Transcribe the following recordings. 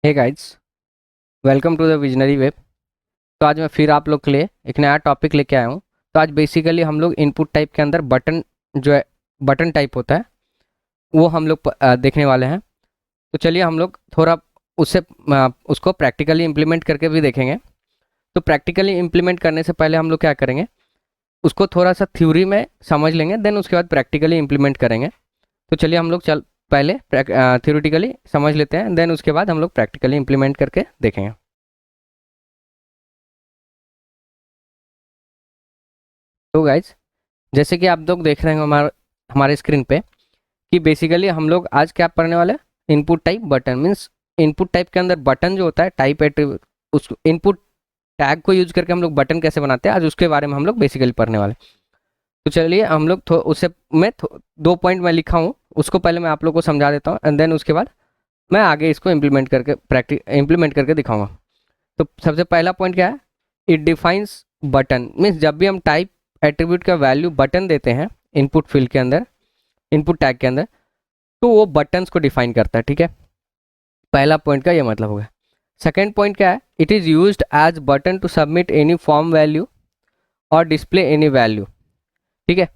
Hey guys, welcome to the visionary web. तो आज मैं फिर आप लोग के लिए एक नया टॉपिक लेके आया हूँ। तो आज बेसिकली हम लोग इनपुट टाइप के अंदर बटन जो है बटन टाइप होता है वो हम लोग देखने वाले हैं। तो चलिए हम लोग थोड़ा उससे उसको प्रैक्टिकली इम्प्लीमेंट करके भी देखेंगे। तो प्रैक्टिकली इम्प्लीमेंट करने से पहले हम लोग क्या करेंगे, उसको थोड़ा सा थ्योरी में समझ लेंगे, देन उसके बाद प्रैक्टिकली इम्प्लीमेंट करेंगे। तो चलिए हम लोग पहले थ्योरेटिकली समझ लेते हैं, देन उसके बाद हम लोग प्रैक्टिकली इम्प्लीमेंट करके देखेंगे। तो गाइज, जैसे कि आप लोग देख रहे हैं हमारे स्क्रीन पे कि बेसिकली हम लोग आज क्या पढ़ने वाले हैं, input type button. Means input type के अंदर बटन जो होता है टाइप एट्रीब्यूट, उस इनपुट टैग को यूज करके हम लोग बटन कैसे बनाते हैं, आज उसके बारे में हम लोग बेसिकली पढ़ने वाले हैं। तो चलिए हम लोग उससे मैं 2 पॉइंट मैं लिखा हूँ, उसको पहले मैं आप लोग को समझा देता हूँ, एंड देन उसके बाद मैं आगे इसको इम्प्लीमेंट करके दिखाऊंगा। तो सबसे पहला पॉइंट क्या है, इट डिफाइंस बटन। मीन्स जब भी हम टाइप एट्रीब्यूट का वैल्यू बटन देते हैं इनपुट फील्ड के अंदर, इनपुट टैग के अंदर, तो वो बटन्स को डिफाइन करता है। ठीक है, पहला पॉइंट का ये मतलब हो गया। सेकेंड पॉइंट क्या है, it is used as button to submit any form value और डिस्प्ले एनी वैल्यू। ठीक है,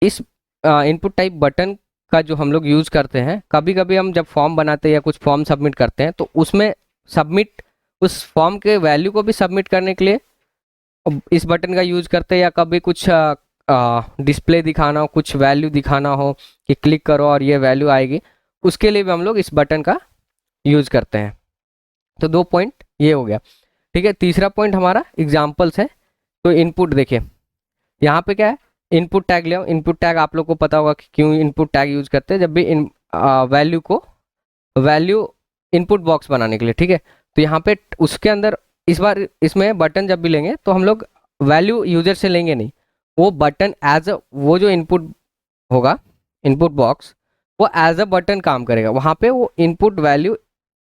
इस इनपुट टाइप बटन का जो हम लोग यूज़ करते हैं, कभी कभी हम जब फॉर्म बनाते हैं या कुछ फॉर्म सबमिट करते हैं तो उसमें सबमिट उस फॉर्म के वैल्यू को भी सबमिट करने के लिए इस बटन का यूज करते हैं, या कभी कुछ डिस्प्ले दिखाना हो, कुछ वैल्यू दिखाना हो कि क्लिक करो और ये वैल्यू आएगी, उसके लिए भी हम लोग इस बटन का यूज करते हैं। तो 2 पॉइंट ये हो गया। ठीक है, तीसरा पॉइंट हमारा एग्जाम्पल्स है। तो इनपुट देखिए, यहाँ पे क्या है, इनपुट टैग ले आओ। इनपुट टैग आप लोग को पता होगा कि क्यों इनपुट टैग यूज करते हैं, जब भी इन वैल्यू इनपुट बॉक्स बनाने के लिए। ठीक है, तो यहाँ पे उसके अंदर इस बार इसमें बटन जब भी लेंगे तो हम लोग वैल्यू यूजर से लेंगे नहीं, वो बटन एज अ, वो जो इनपुट होगा, इनपुट बॉक्स, वो एज अ बटन काम करेगा, वहाँ पे वो इनपुट वैल्यू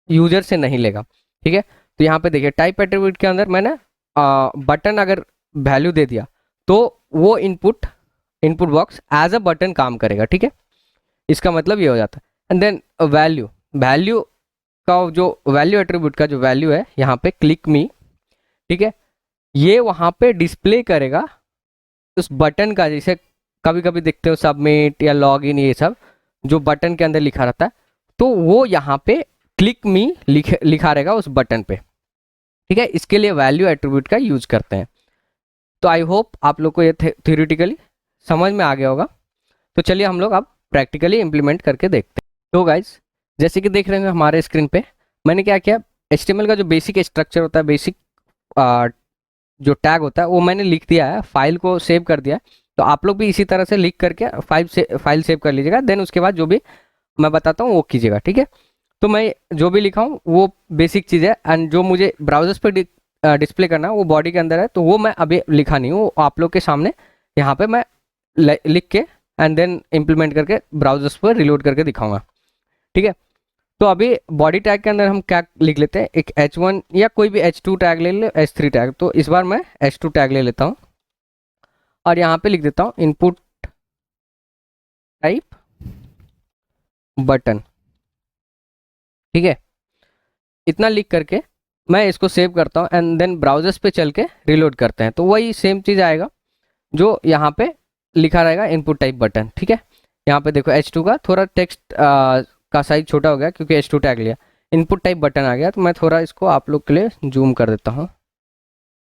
यूजर से नहीं लेगा। ठीक है, तो यहाँ पे देखिए टाइप एट्रीब्यूट के अंदर मैंने बटन अगर वैल्यू दे दिया तो वो input input box as a button काम करेगा। ठीक है, इसका मतलब ये हो जाता है। एंड देन वैल्यू वैल्यू का जो वैल्यू एट्रीब्यूट का जो वैल्यू है यहाँ पे क्लिक मी, ठीक है, ये वहाँ पे डिस्प्ले करेगा उस बटन का, जैसे कभी कभी देखते हो सबमिट या लॉग इन, ये सब जो बटन के अंदर लिखा रहता है, तो वो यहाँ पे क्लिक मी लिखा रहेगा उस बटन पे। ठीक है, इसके लिए वैल्यू एट्रीब्यूट का यूज करते हैं। तो आई होप आप लोग को ये थ्योरेटिकली समझ में आ गया होगा। तो चलिए हम लोग अब प्रैक्टिकली इम्प्लीमेंट करके देखते हैं। तो गाइज, जैसे कि देख रहे हैं हमारे स्क्रीन पे, मैंने क्या किया, HTML का जो बेसिक स्ट्रक्चर होता है, बेसिक जो टैग होता है, वो मैंने लिख दिया है, फाइल को सेव कर दिया है। तो आप लोग भी इसी तरह से लिख करके फाइल सेव कर लीजिएगा, देन उसके बाद जो भी मैं बताता हूँ वो कीजिएगा। ठीक है, तो मैं जो भी लिखा हूँ वो बेसिक चीज़ है, एंड जो मुझे ब्राउजर्स पे डिस्प्ले करना है वो बॉडी के अंदर है, तो वो मैं अभी लिखा नहीं हूँ, आप लोग के सामने यहाँ पे मैं लिख के एंड देन इम्प्लीमेंट करके ब्राउजर्स पर रिलोड करके दिखाऊंगा। ठीक है, तो अभी बॉडी टैग के अंदर हम क्या लिख लेते हैं, एक H1 या कोई भी H2 टैग ले ले, H3 टैग। तो इस बार मैं H2 टैग ले लेता हूँ और यहाँ पे लिख देता हूँ इनपुट टाइप बटन। ठीक है, इतना लिख करके मैं इसको सेव करता हूँ, एंड देन ब्राउजर्स पे चल के रिलोड करते हैं, तो वही सेम चीज़ आएगा जो यहाँ पे लिखा रहेगा इनपुट टाइप बटन। ठीक है, यहाँ पे देखो H2 का थोड़ा टेक्स्ट का साइज छोटा हो गया क्योंकि H2 टैग लिया, इनपुट टाइप बटन आ गया। तो मैं थोड़ा इसको आप लोग के लिए जूम कर देता हूँ।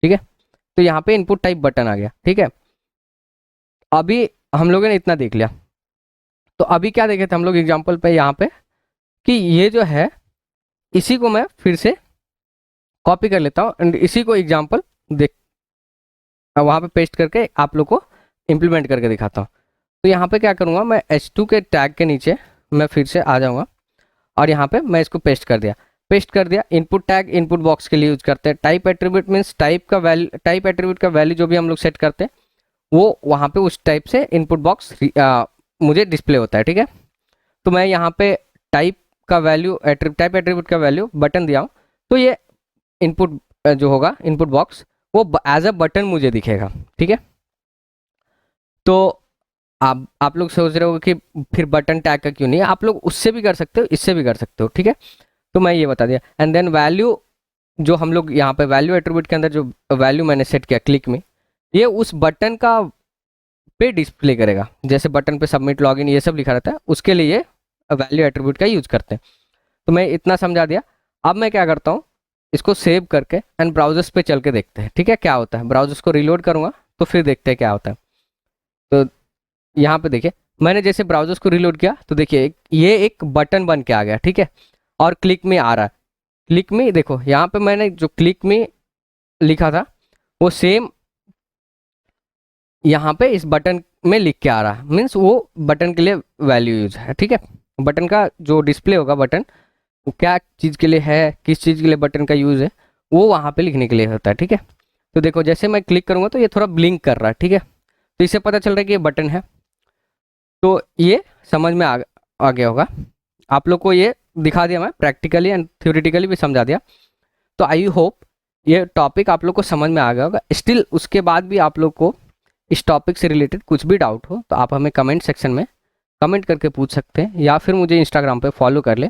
ठीक है, तो यहाँ पे इनपुट टाइप बटन आ गया। ठीक है, अभी हम लोगों ने इतना देख लिया, तो अभी क्या देखे थे हम लोग एग्जाम्पल पे यहाँ पे, कि ये जो है इसी को मैं फिर से कॉपी कर लेता हूँ एंड इसी को एग्जाम्पल देख वहाँ पे पेस्ट करके आप लोग को इम्प्लीमेंट करके दिखाता हूँ। तो यहाँ पे क्या करूँगा, मैं H2 के टैग के नीचे मैं फिर से आ जाऊँगा और यहाँ पे मैं इसको पेस्ट कर दिया। इनपुट टैग इनपुट बॉक्स के लिए यूज करते हैं। Type attribute means type attribute का वैल्यू जो भी हम लोग सेट करते हैं वो वहाँ पे उस टाइप से इनपुट बॉक्स मुझे डिस्प्ले होता है। ठीक है, तो मैं यहाँ पे टाइप एट्रीब्यूट का वैल्यू बटन दिया हूँ, तो ये इनपुट जो होगा इनपुट बॉक्स वो एज अ बटन मुझे दिखेगा। ठीक है, तो आप लोग सोच रहे हो कि फिर बटन टैग का क्यों नहीं, आप लोग उससे भी कर सकते हो, इससे भी कर सकते हो। ठीक है, तो मैं ये बता दिया। एंड देन वैल्यू जो हम लोग यहाँ पे वैल्यू एट्रीब्यूट के अंदर जो वैल्यू मैंने सेट किया क्लिक में, ये उस बटन का पे डिस्प्ले करेगा। जैसे बटन पे सबमिट लॉगिन ये सब लिखा रहता है, उसके लिए वैल्यू एट्रीब्यूट का यूज करते हैं। तो मैं इतना समझा दिया। अब मैं क्या करता हूँ, इसको सेव करके एंड ब्राउजर्स पे चल के देखते हैं, ठीक है, क्या होता है। ब्राउजर्स को रिलोड करूँगा तो फिर देखते हैं क्या होता है। तो यहाँ पे देखिए, मैंने जैसे ब्राउजर्स को रिलोड किया तो देखिए ये एक बटन बन के आ गया, ठीक है, और क्लिक में आ रहा है। क्लिक में देखो, यहाँ पे मैंने जो क्लिक में लिखा था वो सेम यहाँ पे इस बटन में लिख के आ रहा है, मीन्स वो बटन के लिए वैल्यू यूज है, ठीक है। बटन का जो डिस्प्ले होगा, बटन वो क्या चीज़ के लिए है, किस चीज़ के लिए बटन का यूज़ है, वो वहाँ पे लिखने के लिए होता है, ठीक है। तो देखो जैसे मैं क्लिक करूँगा तो ये थोड़ा ब्लिंक कर रहा है, ठीक है, तो इससे पता चल रहा है कि ये बटन है। तो ये समझ में आ गया होगा आप लोग को, ये दिखा दिया मैं प्रैक्टिकली एंड थ्योरेटिकली भी समझा दिया। तो आई होप ये टॉपिक आप लोग को समझ में आ गया होगा। स्टिल उसके बाद भी आप लोग को इस टॉपिक से रिलेटेड कुछ भी डाउट हो तो आप हमें कमेंट सेक्शन में कमेंट करके पूछ सकते हैं, या फिर मुझे इंस्टाग्राम पे फॉलो कर ले,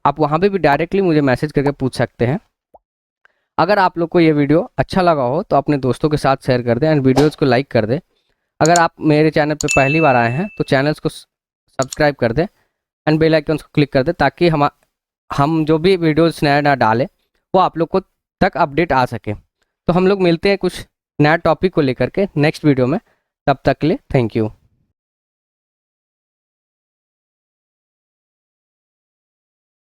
आप वहाँ पे भी डायरेक्टली मुझे मैसेज करके पूछ सकते हैं। अगर आप लोग को ये वीडियो अच्छा लगा हो तो अपने दोस्तों के साथ शेयर कर दें एंड वीडियोज़ को लाइक कर दें। अगर आप मेरे चैनल पे पहली बार आए हैं तो चैनल्स को सब्सक्राइब कर दें एंड बेल आइकन को क्लिक कर दें, ताकि हम जो भी वीडियोज़ नया नया डालें वो आप लोग को तक अपडेट आ सके। तो हम लोग मिलते हैं कुछ नया टॉपिक को लेकर के नेक्स्ट वीडियो में, तब तक के लिए थैंक यू।